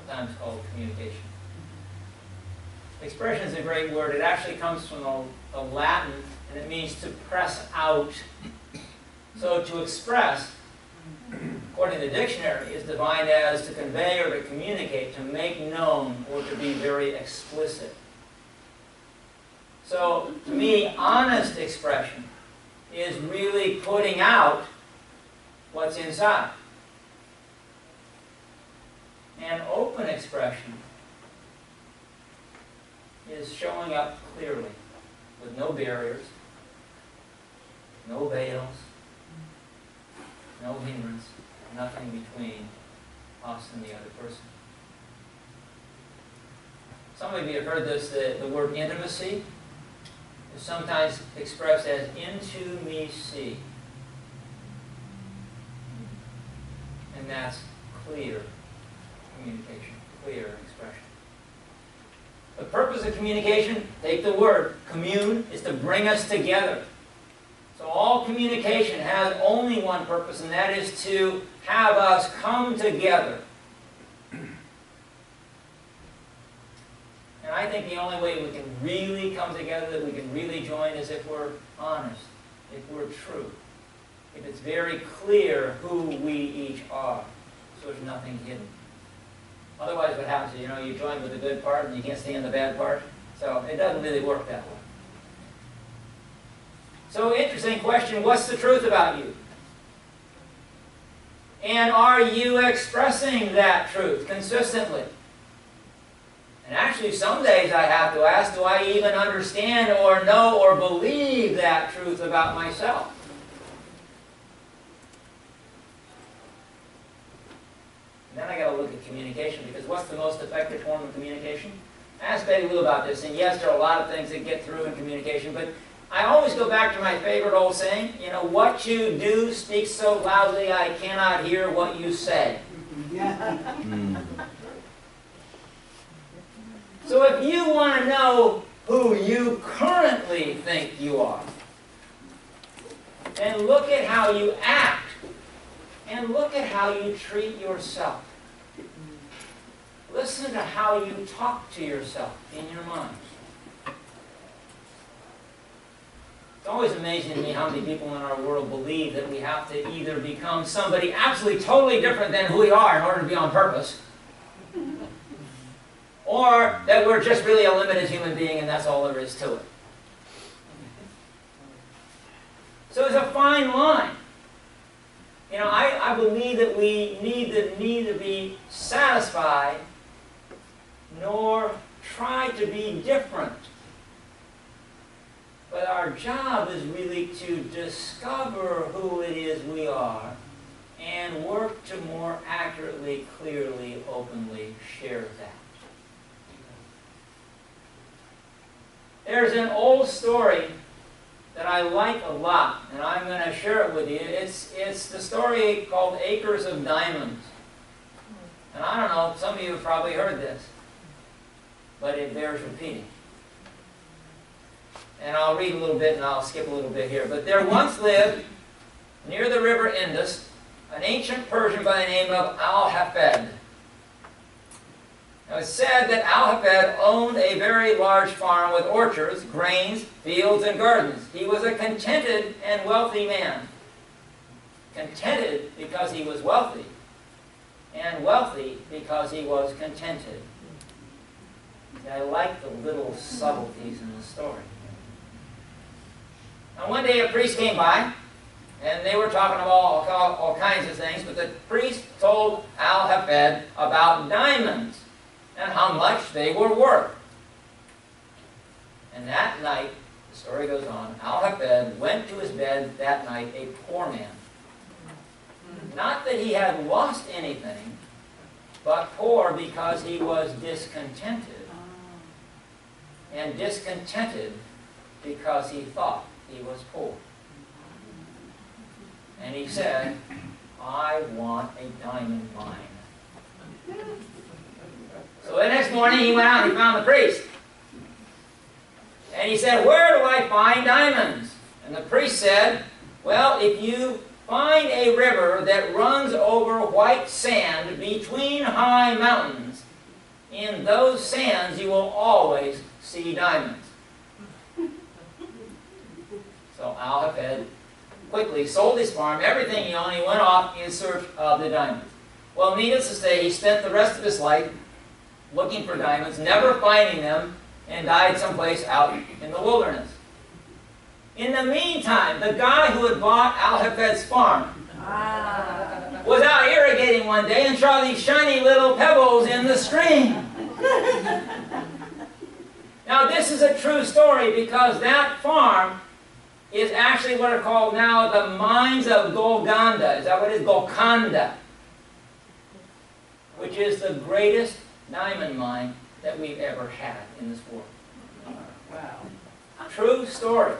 sometimes called communication. Expression is a great word. It actually comes from the Latin, and it means to press out. So to express, according to the dictionary, is defined as to convey or to communicate, to make known, or to be very explicit. So, to me, honest expression is really putting out what's inside. And open expression is showing up clearly, with no barriers, no veils, no hindrance, nothing between us and the other person. Some of you have heard this, the word intimacy is sometimes expressed as into me see. And that's clear communication, clear expression. The purpose of communication, take the word, commune, is to bring us together. So all communication has only one purpose, and that is to have us come together. And I think the only way we can really come together, that we can really join, is if we're honest, if we're true, if it's very clear who we each are, so there's nothing hidden. Otherwise what happens is, you join with the good part and you can't stand the bad part. So it doesn't really work that way. So interesting question, what's the truth about you? And are you expressing that truth consistently? And actually some days I have to ask, do I even understand or know or believe that truth about myself? And then I got to look at communication, because what's the most effective form of communication? I asked Betty Lou about this, and yes, there are a lot of things that get through in communication, but I always go back to my favorite old saying, what you do speaks so loudly I cannot hear what you say. So if you want to know who you currently think you are, then look at how you act, and look at how you treat yourself. Listen to how you talk to yourself in your mind. It's always amazing to me how many people in our world believe that we have to either become somebody absolutely totally different than who we are in order to be on purpose, or that we're just really a limited human being and that's all there is to it. So it's a fine line. I believe that we neither need to be satisfied nor try to be different. But our job is really to discover who it is we are and work to more accurately, clearly, openly share that. There's an old story that I like a lot, and I'm going to share it with you. It's the story called Acres of Diamonds. And I don't know, some of you have probably heard this, but it bears repeating. And I'll read a little bit and I'll skip a little bit here. But there once lived, near the river Indus, an ancient Persian by the name of Al-Hafed. Now it's said that Al-Hafed owned a very large farm with orchards, grains, fields, and gardens. He was a contented and wealthy man. Contented because he was wealthy, and wealthy because he was contented. I like the little subtleties in the story. Now one day a priest came by, and they were talking about all kinds of things, but the priest told Al-Hafed about diamonds and how much they were worth. And that night, the story goes on, Al-Hafed went to his bed that night a poor man. Not that he had lost anything, but poor because he was discontented. And discontented because he thought he was poor. And he said, I want a diamond mine. So the next morning he went out and he found the priest. And he said, where do I find diamonds? And the priest said, well, if you find a river that runs over white sand between high mountains, in those sands you will always see diamonds. So Al-Hafed quickly sold his farm, everything he owned, he went off in search of the diamonds. Well, needless to say, he spent the rest of his life looking for diamonds, never finding them, and died someplace out in the wilderness. In the meantime, the guy who had bought Al-Hafed's farm was out irrigating one day and saw these shiny little pebbles in the stream. Now, this is a true story because that farm is actually what are called now the mines of Golconda. Is that what it is? Golconda, which is the greatest diamond mine that we've ever had in this world. Wow. True story.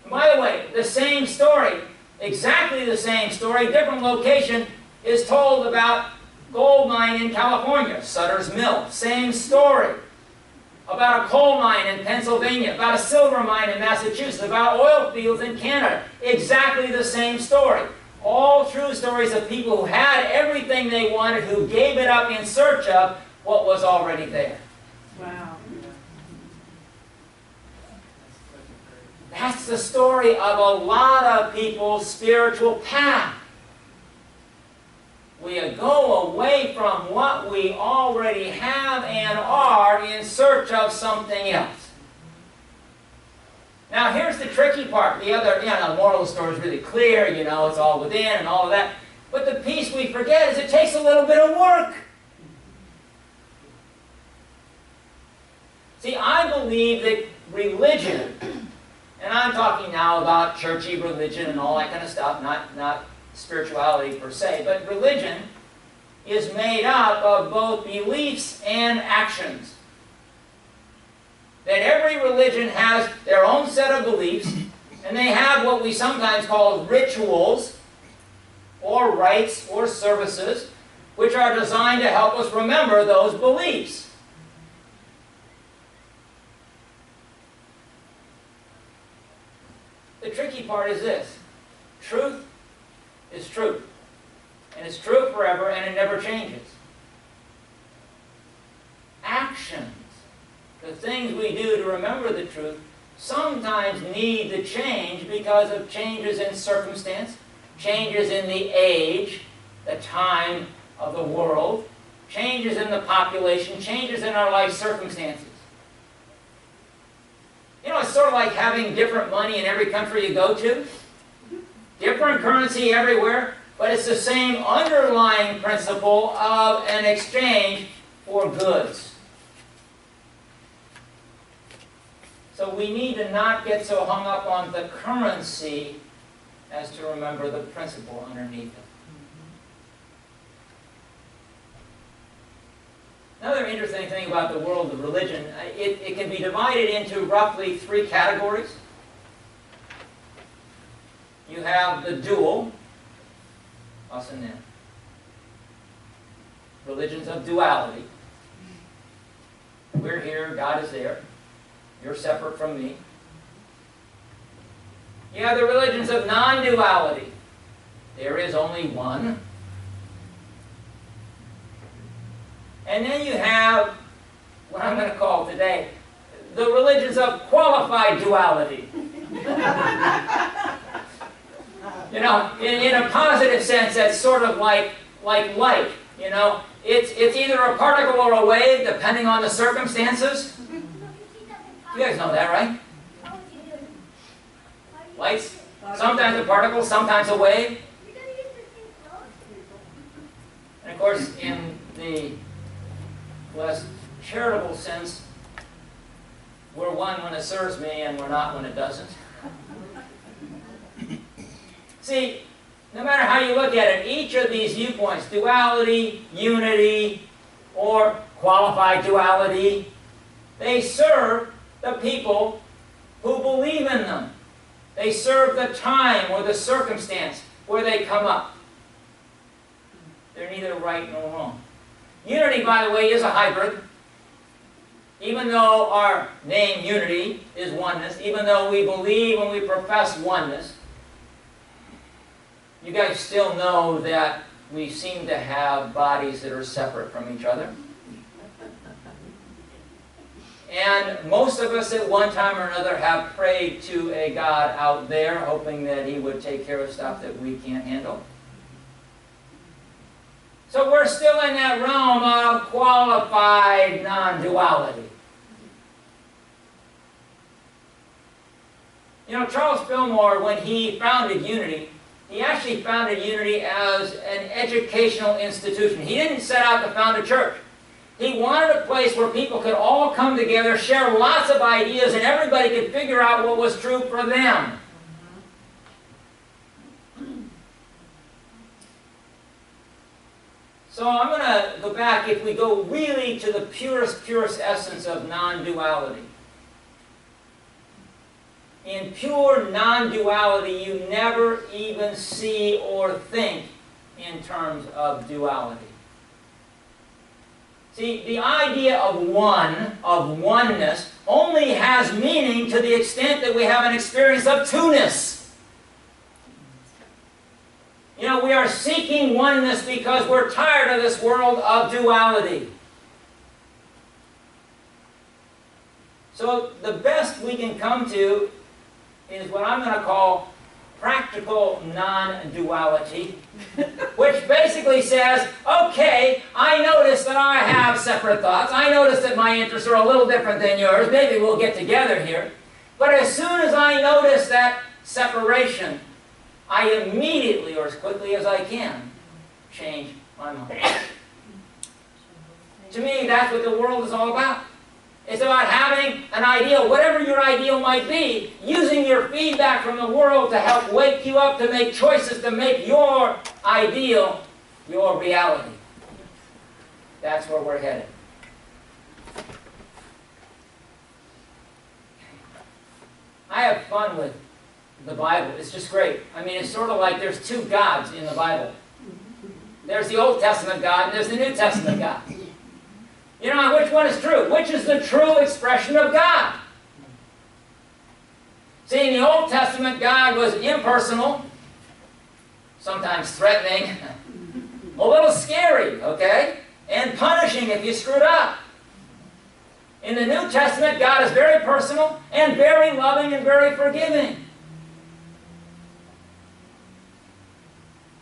And by the way, the same story, exactly the same story, different location, is told about gold mine in California, Sutter's Mill. Same story. About a coal mine in Pennsylvania, about a silver mine in Massachusetts, about oil fields in Canada. Exactly the same story. All true stories of people who had everything they wanted, who gave it up in search of what was already there. Wow. That's the story of a lot of people's spiritual path. We go away from what we already have and are in search of something else. Now here's the tricky part. The moral of the story is really clear, it's all within and all of that. But the piece we forget is it takes a little bit of work. See, I believe that religion, and I'm talking now about churchy religion and all that kind of stuff, not spirituality per se, but religion is made up of both beliefs and actions. That every religion has their own set of beliefs, and they have what we sometimes call rituals, or rites, or services, which are designed to help us remember those beliefs. The tricky part is this. Truth is truth. And it's true forever, and it never changes. Actions, the things we do to remember the truth, sometimes need to change because of changes in circumstance, changes in the age, the time of the world, changes in the population, changes in our life circumstances. It's sort of like having different money in every country you go to. Different currency everywhere, but it's the same underlying principle of an exchange for goods. So we need to not get so hung up on the currency as to remember the principle underneath it. Another interesting thing about the world of religion, it can be divided into roughly 3 categories. You have the dual, us and them. Religions of duality. We're here, God is there. You're separate from me. You have the religions of non-duality. There is only one. And then you have what I'm going to call today the religions of qualified duality. In a positive sense, that's sort of like light. It's either a particle or a wave, depending on the circumstances. You guys know that, right? Light's sometimes a particle, sometimes a wave. And of course, in the less charitable sense, we're one when it serves me and we're not when it doesn't. See, no matter how you look at it, each of these viewpoints, duality, unity, or qualified duality, they serve the people who believe in them. They serve the time or the circumstance where they come up. They're neither right nor wrong. Unity, by the way, is a hybrid. Even though our name unity is oneness, even though we believe and we profess oneness, you guys still know that we seem to have bodies that are separate from each other. And most of us at one time or another have prayed to a God out there, hoping that He would take care of stuff that we can't handle. So we're still in that realm of qualified non-duality. You know, Charles Fillmore, when he founded Unity, he actually founded Unity as an educational institution. He didn't set out to found a church. He wanted a place where people could all come together, share lots of ideas, and everybody could figure out what was true for them. So I'm going to go back, if we go really to the purest essence of non-duality. In pure non-duality, you never even see or think in terms of duality. See, the idea of oneness, only has meaning to the extent that we have an experience of two-ness. You know, we are seeking oneness because we're tired of this world of duality. So the best we can come to is what I'm going to call practical non-duality, which basically says, okay, I notice that I have separate thoughts. I notice that my interests are a little different than yours. Maybe we'll get together here. But as soon as I notice that separation, I immediately, or as quickly as I can, change my mind. To me, that's what the world is all about. It's about having an ideal, whatever your ideal might be, using your feedback from the world to help wake you up to make choices to make your ideal your reality. That's where we're headed. I have fun with the Bible. It's just great. I mean, it's sort of like there's two gods in the Bible. There's the Old Testament God and there's the New Testament God. You know, which one is true? Which is the true expression of God? See, in the Old Testament, God was impersonal, sometimes threatening, a little scary, okay? And punishing if you screwed up. In the New Testament, God is very personal and very loving and very forgiving.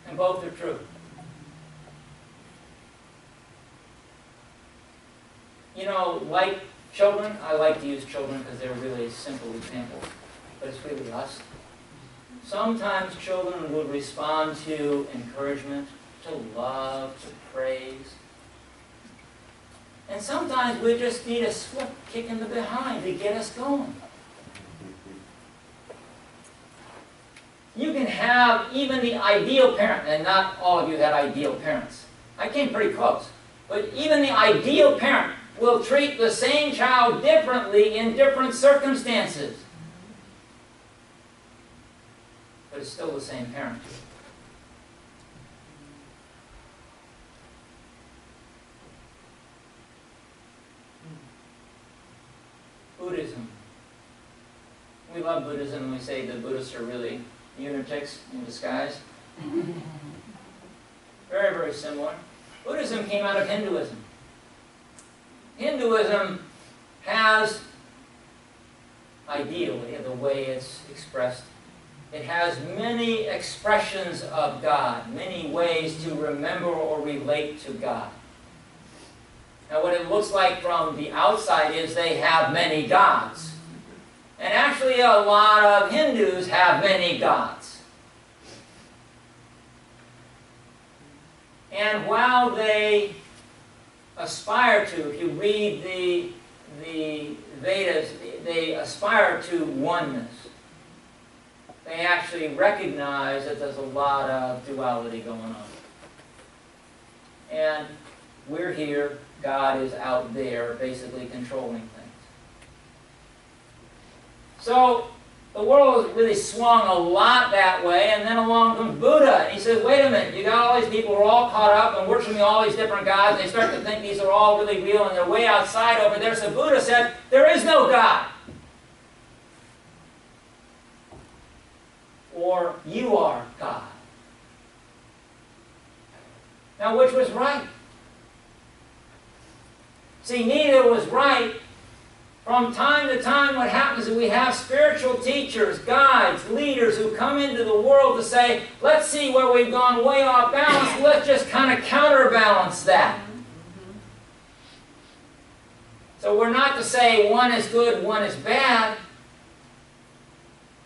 And both are true. You know, like children, I like to use children because they're really simple examples, but it's really us. Sometimes children will respond to encouragement, to love, to praise. And sometimes we just need a swift kick in the behind to get us going. You can have even the ideal parent, and not all of you had ideal parents. I came pretty close. But even the ideal parent will treat the same child differently in different circumstances. But it's still the same parent. Buddhism. We love Buddhism and we say the Buddhists are really lunatics in disguise. Very, very similar. Buddhism came out of Hinduism. Hinduism has, ideally, the way it's expressed, it has many expressions of God, many ways to remember or relate to God. Now what it looks like from the outside is they have many gods. And actually a lot of Hindus have many gods. And while they aspire to, if you read the Vedas, they aspire to oneness. They actually recognize that there's a lot of duality going on. And we're here, God is out there, basically controlling things. So the world has really swung a lot that way, and then along comes Buddha. And he says, wait a minute, you got all these people who are all caught up and worshiping all these different gods, and they start to think these are all really real, and they're way outside over there. So Buddha said, there is no God. Or you are God. Now, which was right? See, neither was right From time to time, what happens is we have spiritual teachers, guides, leaders who come into the world to say, let's see where we've gone way off balance, let's just kind of counterbalance that. So we're not to say one is good, one is bad.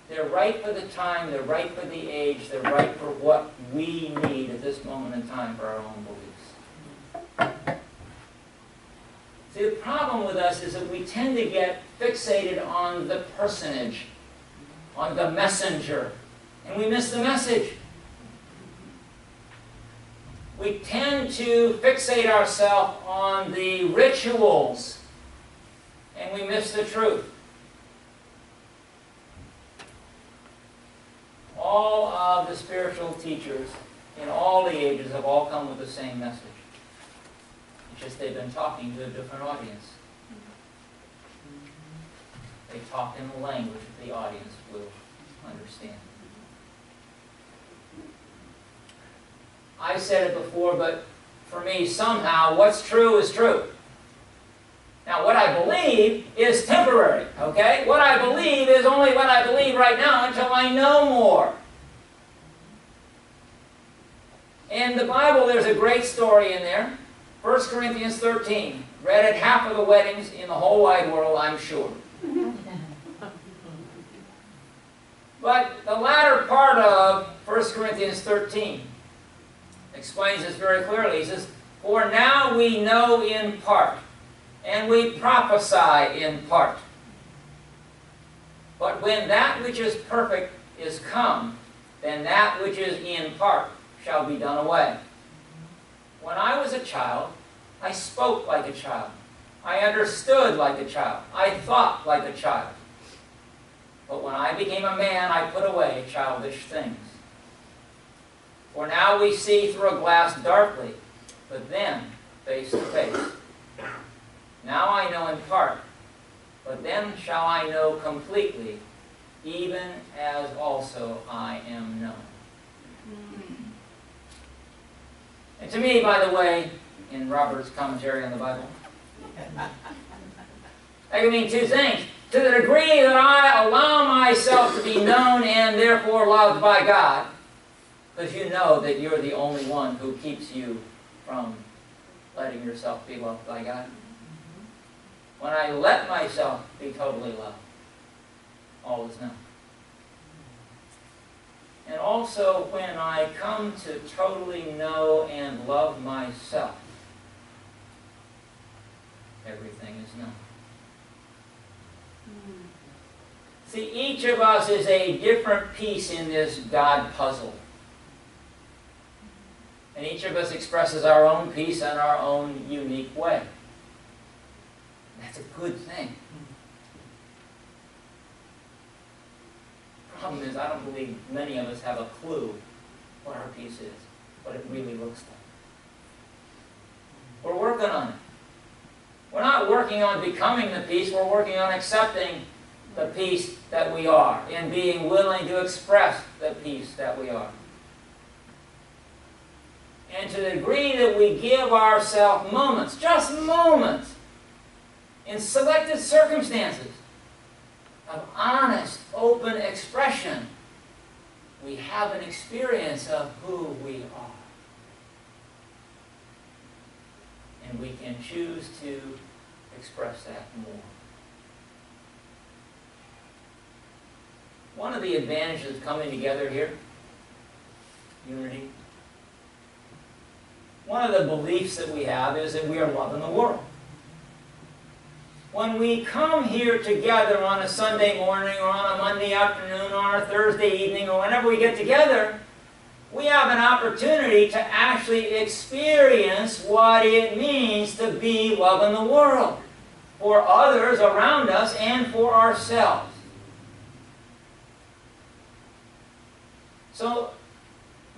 They're right for the time, they're right for the age, they're right for what we need at this moment in time for our own beliefs. See, the problem with us is that we tend to get fixated on the personage, on the messenger, and we miss the message. We tend to fixate ourselves on the rituals, and we miss the truth. All of the spiritual teachers in all the ages have all come with the same message. It's just they've been talking to a different audience. They talk in the language that the audience will understand. I said it before, but for me, somehow, what's true is true. Now, what I believe is temporary, okay? What I believe is only what I believe right now until I know more. In the Bible, there's a great story in there. 1 Corinthians 13. Read at half of the weddings in the whole wide world, I'm sure. But the latter part of 1 Corinthians 13 explains this very clearly. He says, for now we know in part, and we prophesy in part. But when that which is perfect is come, then that which is in part shall be done away. When I was a child, I spoke like a child. I understood like a child. I thought like a child. But when I became a man, I put away childish things. For now we see through a glass darkly, but then face to face. Now I know in part, but then shall I know completely, even as also I am known. And to me, by the way, in Robert's commentary on the Bible, that can mean two things. To the degree that I allow myself to be known and therefore loved by God, because you know that you're the only one who keeps you from letting yourself be loved by God. When I let myself be totally loved, all is known. And also when I come to totally know and love myself, everything is known. See, each of us is a different piece in this God puzzle. And each of us expresses our own piece in our own unique way. That's a good thing. The problem is, I don't believe many of us have a clue what our piece is, what it really looks like. We're working on it. We're not working on becoming the piece, we're working on accepting the piece that we are, and being willing to express the piece that we are. And to the degree that we give ourselves moments, just moments, in selected circumstances of honest, open expression, we have an experience of who we are. And we can choose to express that more. One of the advantages of coming together here, unity, one of the beliefs that we have is that we are loving the world. When we come here together on a Sunday morning or on a Monday afternoon or on a Thursday evening or whenever we get together, we have an opportunity to actually experience what it means to be loving the world for others around us and for ourselves. So,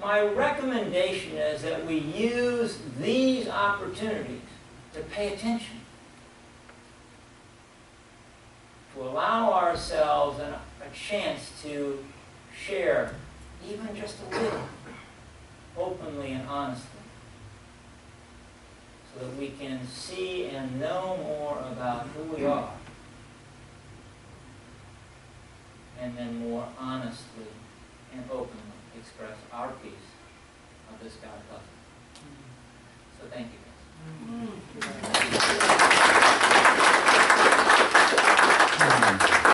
my recommendation is that we use these opportunities to pay attention, to allow ourselves a chance to share, even just a little, openly and honestly, so that we can see and know more about who we are and then more honestly and openly express our piece of this God puzzle. So thank you guys.